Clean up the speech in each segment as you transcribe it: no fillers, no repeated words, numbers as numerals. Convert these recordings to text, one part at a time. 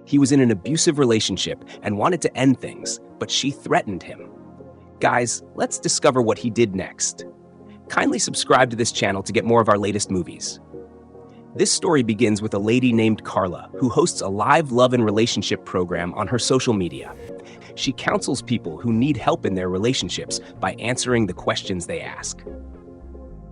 He was in an abusive relationship and wanted to end things, but she threatened him. Guys, let's discover what he did next. Kindly subscribe to this channel to get more of our latest movies. This story begins with a lady named Carla who hosts a live love and relationship program on her social media. She counsels people who need help in their relationships by answering the questions they ask.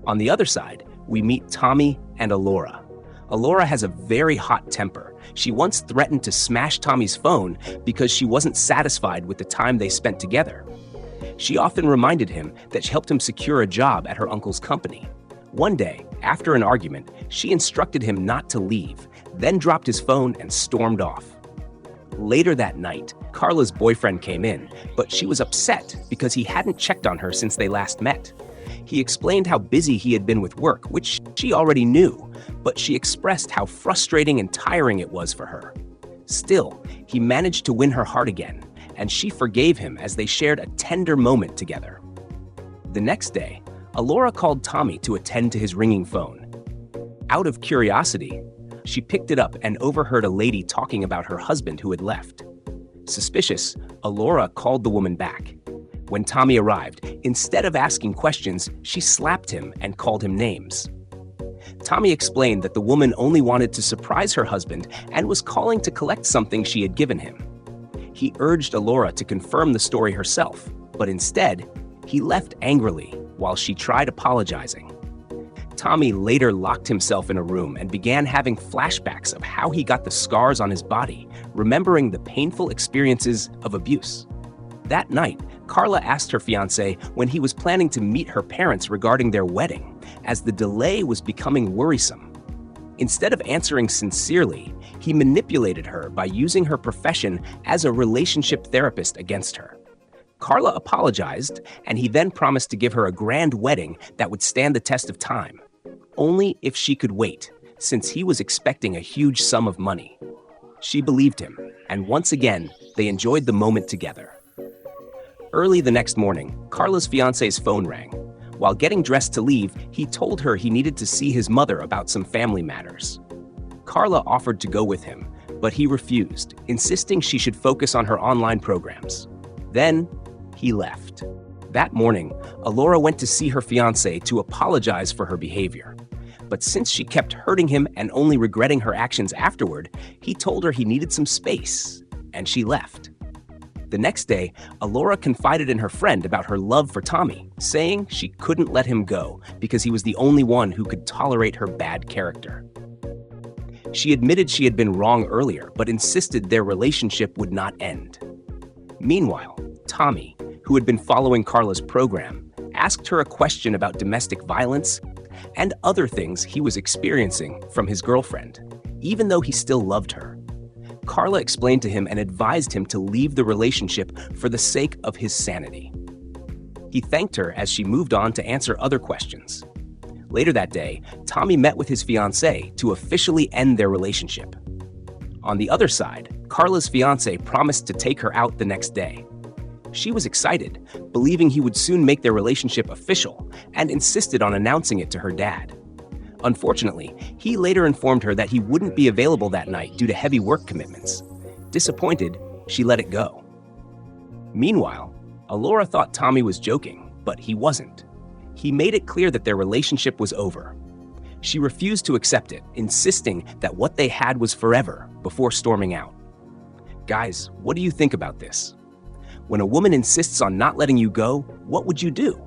On the other side, we meet Tommy and Alora. Alora has a very hot temper. She once threatened to smash Tommy's phone because she wasn't satisfied with the time they spent together. She often reminded him that she helped him secure a job at her uncle's company. One day, after an argument, she instructed him not to leave, then dropped his phone and stormed off. Later that night, Carla's boyfriend came in, but she was upset because he hadn't checked on her since they last met. He explained how busy he had been with work, which she already knew, but she expressed how frustrating and tiring it was for her. Still, he managed to win her heart again, and she forgave him as they shared a tender moment together. The next day, Alora called Tommy to attend to his ringing phone. Out of curiosity, she picked it up and overheard a lady talking about her husband who had left. Suspicious, Alora called the woman back. When Tommy arrived, instead of asking questions, she slapped him and called him names. Tommy explained that the woman only wanted to surprise her husband and was calling to collect something she had given him. He urged Alora to confirm the story herself, but instead, he left angrily while she tried apologizing. Tommy later locked himself in a room and began having flashbacks of how he got the scars on his body, remembering the painful experiences of abuse. That night, Carla asked her fiancé when he was planning to meet her parents regarding their wedding, as the delay was becoming worrisome. Instead of answering sincerely, he manipulated her by using her profession as a relationship therapist against her. Carla apologized, and he then promised to give her a grand wedding that would stand the test of time, only if she could wait, since he was expecting a huge sum of money. She believed him, and once again, they enjoyed the moment together. Early the next morning, Carla's fiancé's phone rang. While getting dressed to leave, he told her he needed to see his mother about some family matters. Carla offered to go with him, but he refused, insisting she should focus on her online programs. Then, he left. That morning, Alora went to see her fiancé to apologize for her behavior. But since she kept hurting him and only regretting her actions afterward, he told her he needed some space, and she left. The next day, Alora confided in her friend about her love for Tommy, saying she couldn't let him go because he was the only one who could tolerate her bad character. She admitted she had been wrong earlier, but insisted their relationship would not end. Meanwhile, Tommy, who had been following Carla's program, asked her a question about domestic violence and other things he was experiencing from his girlfriend, even though he still loved her. Carla explained to him and advised him to leave the relationship for the sake of his sanity. He thanked her as she moved on to answer other questions. Later that day, Tommy met with his fiancée to officially end their relationship. On the other side, Carla's fiancé promised to take her out the next day. She was excited, believing he would soon make their relationship official, and insisted on announcing it to her dad. Unfortunately, he later informed her that he wouldn't be available that night due to heavy work commitments. Disappointed, she let it go. Meanwhile, Alora thought Tommy was joking, but he wasn't. He made it clear that their relationship was over. She refused to accept it, insisting that what they had was forever before storming out. Guys, what do you think about this? When a woman insists on not letting you go, what would you do?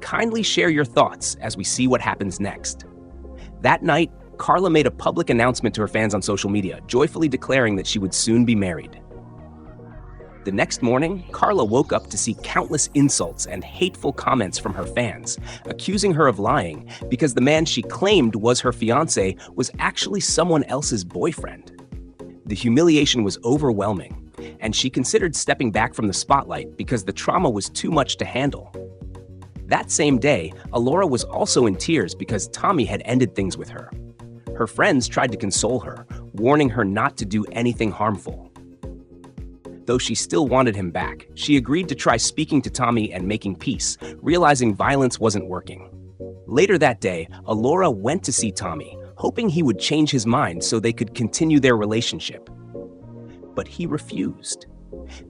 Kindly share your thoughts as we see what happens next. That night, Carla made a public announcement to her fans on social media, joyfully declaring that she would soon be married. The next morning, Carla woke up to see countless insults and hateful comments from her fans, accusing her of lying because the man she claimed was her fiancé was actually someone else's boyfriend. The humiliation was overwhelming, and she considered stepping back from the spotlight because the trauma was too much to handle. That same day, Alora was also in tears because Tommy had ended things with her. Her friends tried to console her, warning her not to do anything harmful. Though she still wanted him back, she agreed to try speaking to Tommy and making peace, realizing violence wasn't working. Later that day, Alora went to see Tommy, hoping he would change his mind so they could continue their relationship. but he refused.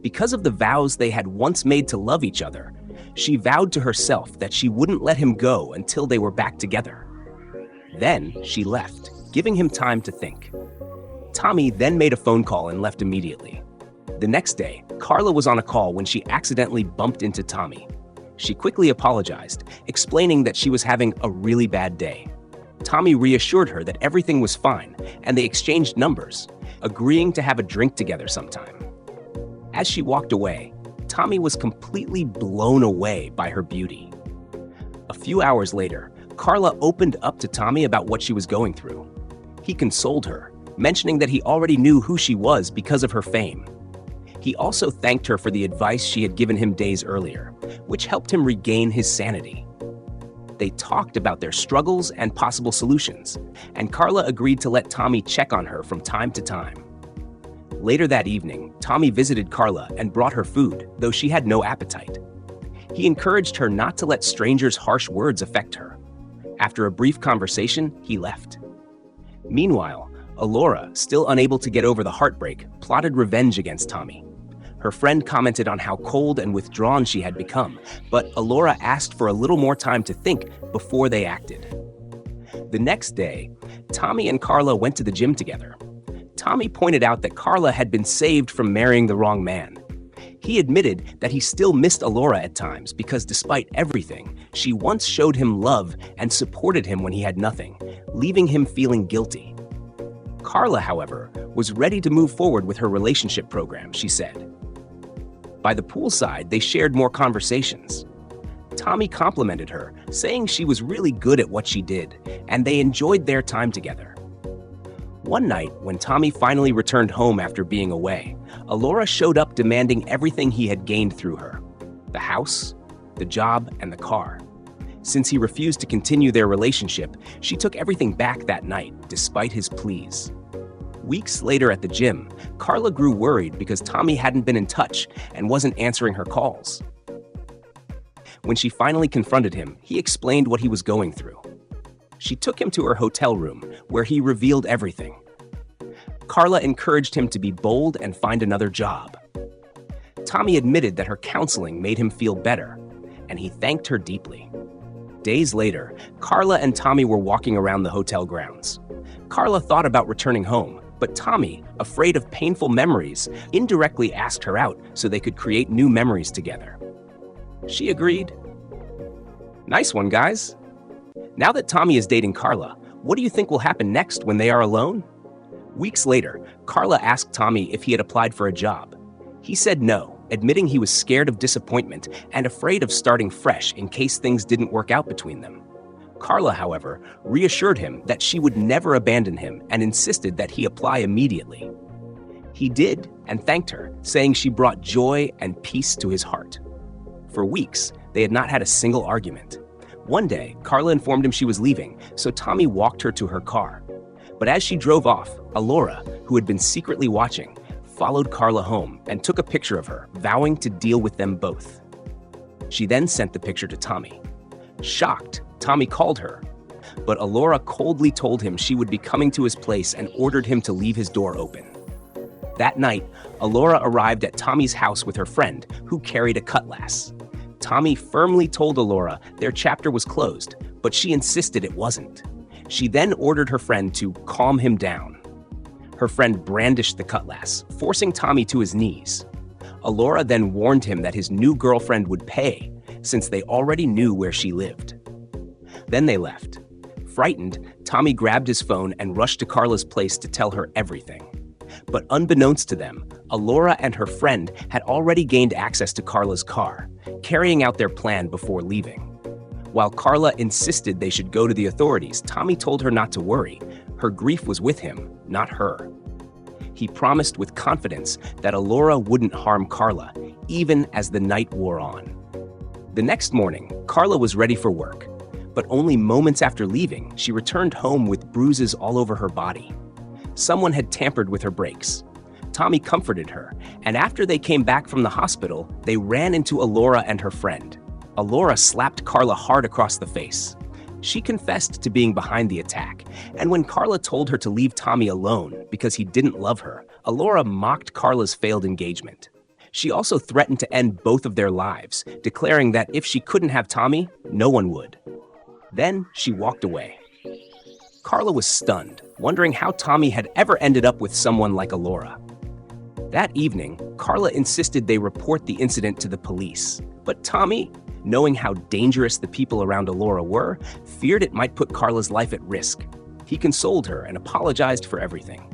Because of the vows they had once made to love each other, she vowed to herself that she wouldn't let him go until they were back together. Then she left, giving him time to think. Tommy then made a phone call and left immediately. The next day, Carla was on a call when she accidentally bumped into Tommy. She quickly apologized, explaining that she was having a really bad day. Tommy reassured her that everything was fine, and they exchanged numbers, agreeing to have a drink together sometime. As she walked away, Tommy was completely blown away by her beauty. A few hours later, Carla opened up to Tommy about what she was going through. He consoled her, mentioning that he already knew who she was because of her fame. He also thanked her for the advice she had given him days earlier, which helped him regain his sanity. They talked about their struggles and possible solutions, and Carla agreed to let Tommy check on her from time to time. Later that evening, Tommy visited Carla and brought her food, though she had no appetite. He encouraged her not to let strangers' harsh words affect her. After a brief conversation, he left. Meanwhile, Alora, still unable to get over the heartbreak, plotted revenge against Tommy. Her friend commented on how cold and withdrawn she had become, but Alora asked for a little more time to think before they acted. The next day, Tommy and Carla went to the gym together. Tommy pointed out that Carla had been saved from marrying the wrong man. He admitted that he still missed Alora at times because despite everything, she once showed him love and supported him when he had nothing, leaving him feeling guilty. Carla, however, was ready to move forward with her relationship program, she said. By the poolside, they shared more conversations. Tommy complimented her, saying she was really good at what she did, and they enjoyed their time together. One night, when Tommy finally returned home after being away, Alora showed up demanding everything he had gained through her: the house, the job, and the car. Since he refused to continue their relationship, she took everything back that night, despite his pleas. Weeks later at the gym, Carla grew worried because Tommy hadn't been in touch and wasn't answering her calls. When she finally confronted him, he explained what he was going through. She took him to her hotel room, where he revealed everything. Carla encouraged him to be bold and find another job. Tommy admitted that her counseling made him feel better, and he thanked her deeply. Days later, Carla and Tommy were walking around the hotel grounds. Carla thought about returning home, but Tommy, afraid of painful memories, indirectly asked her out so they could create new memories together. She agreed. Nice one, guys. Now that Tommy is dating Carla, what do you think will happen next when they are alone? Weeks later, Carla asked Tommy if he had applied for a job. He said no, admitting he was scared of disappointment and afraid of starting fresh in case things didn't work out between them. Carla, however, reassured him that she would never abandon him and insisted that he apply immediately. He did and thanked her, saying she brought joy and peace to his heart. For weeks, they had not had a single argument. One day, Carla informed him she was leaving, so Tommy walked her to her car. But as she drove off, Alora, who had been secretly watching, followed Carla home and took a picture of her, vowing to deal with them both. She then sent the picture to Tommy. Shocked, Tommy called her, but Alora coldly told him she would be coming to his place and ordered him to leave his door open. That night, Alora arrived at Tommy's house with her friend, who carried a cutlass. Tommy firmly told Alora their chapter was closed, but she insisted it wasn't. She then ordered her friend to calm him down. Her friend brandished the cutlass, forcing Tommy to his knees. Alora then warned him that his new girlfriend would pay, since they already knew where she lived. Then they left. Frightened, Tommy grabbed his phone and rushed to Carla's place to tell her everything. But unbeknownst to them, Alora and her friend had already gained access to Carla's car, carrying out their plan before leaving. While Carla insisted they should go to the authorities, Tommy told her not to worry. Her grief was with him, not her. He promised with confidence that Alora wouldn't harm Carla, even as the night wore on. The next morning, Carla was ready for work, but only moments after leaving, she returned home with bruises all over her body. Someone had tampered with her brakes. Tommy comforted her, and after they came back from the hospital, they ran into Alora and her friend. Alora slapped Carla hard across the face. She confessed to being behind the attack, and when Carla told her to leave Tommy alone because he didn't love her, Alora mocked Carla's failed engagement. She also threatened to end both of their lives, declaring that if she couldn't have Tommy, no one would. Then she walked away. Carla was stunned, wondering how Tommy had ever ended up with someone like Alora. That evening, Carla insisted they report the incident to the police. But Tommy, knowing how dangerous the people around Alora were, feared it might put Carla's life at risk. He consoled her and apologized for everything.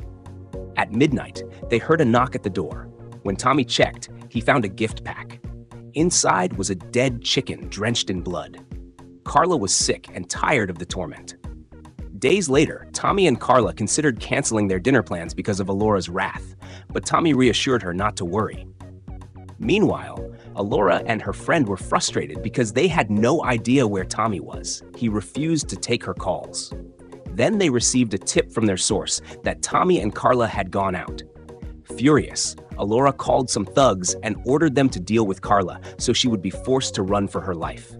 At midnight, they heard a knock at the door. When Tommy checked, he found a gift pack. Inside was a dead chicken drenched in blood. Carla was sick and tired of the torment. Days later, Tommy and Carla considered canceling their dinner plans because of Alora's wrath, but Tommy reassured her not to worry. Meanwhile, Alora and her friend were frustrated because they had no idea where Tommy was. He refused to take her calls. Then they received a tip from their source that Tommy and Carla had gone out. Furious, Alora called some thugs and ordered them to deal with Carla so she would be forced to run for her life.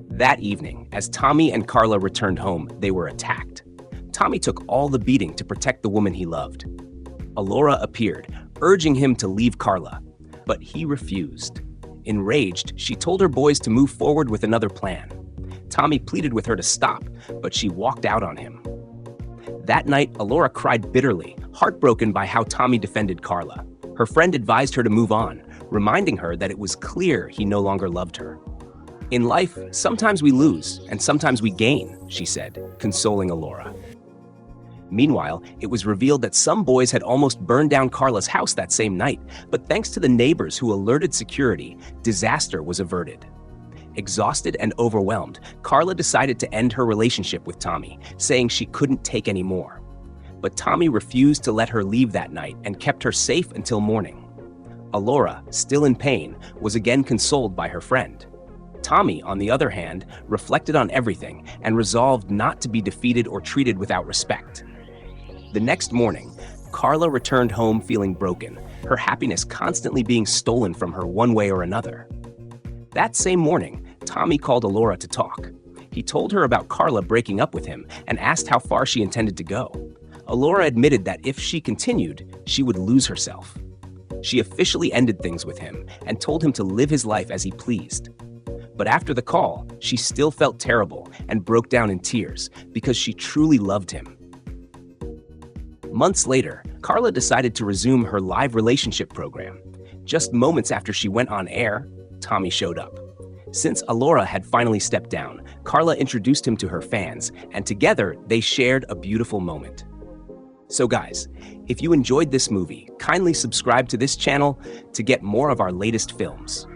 That evening, as Tommy and Carla returned home, they were attacked. Tommy took all the beating to protect the woman he loved. Alora appeared, urging him to leave Carla, but he refused. Enraged, she told her boys to move forward with another plan. Tommy pleaded with her to stop, but she walked out on him. That night, Alora cried bitterly, heartbroken by how Tommy defended Carla. Her friend advised her to move on, reminding her that it was clear he no longer loved her. In life, sometimes we lose, and sometimes we gain, she said, consoling Alora. Meanwhile, it was revealed that some boys had almost burned down Carla's house that same night, but thanks to the neighbors who alerted security, disaster was averted. Exhausted and overwhelmed, Carla decided to end her relationship with Tommy, saying she couldn't take any more. But Tommy refused to let her leave that night and kept her safe until morning. Alora, still in pain, was again consoled by her friend. Tommy, on the other hand, reflected on everything and resolved not to be defeated or treated without respect. The next morning, Carla returned home feeling broken, her happiness constantly being stolen from her one way or another. That same morning, Tommy called Alora to talk. He told her about Carla breaking up with him and asked how far she intended to go. Alora admitted that if she continued, she would lose herself. She officially ended things with him and told him to live his life as he pleased. But after the call, she still felt terrible and broke down in tears because she truly loved him. Months later, Carla decided to resume her live relationship program. Just moments after she went on air, Tommy showed up. Since Alora had finally stepped down, Carla introduced him to her fans, and together they shared a beautiful moment. So guys, if you enjoyed this movie, kindly subscribe to this channel to get more of our latest films.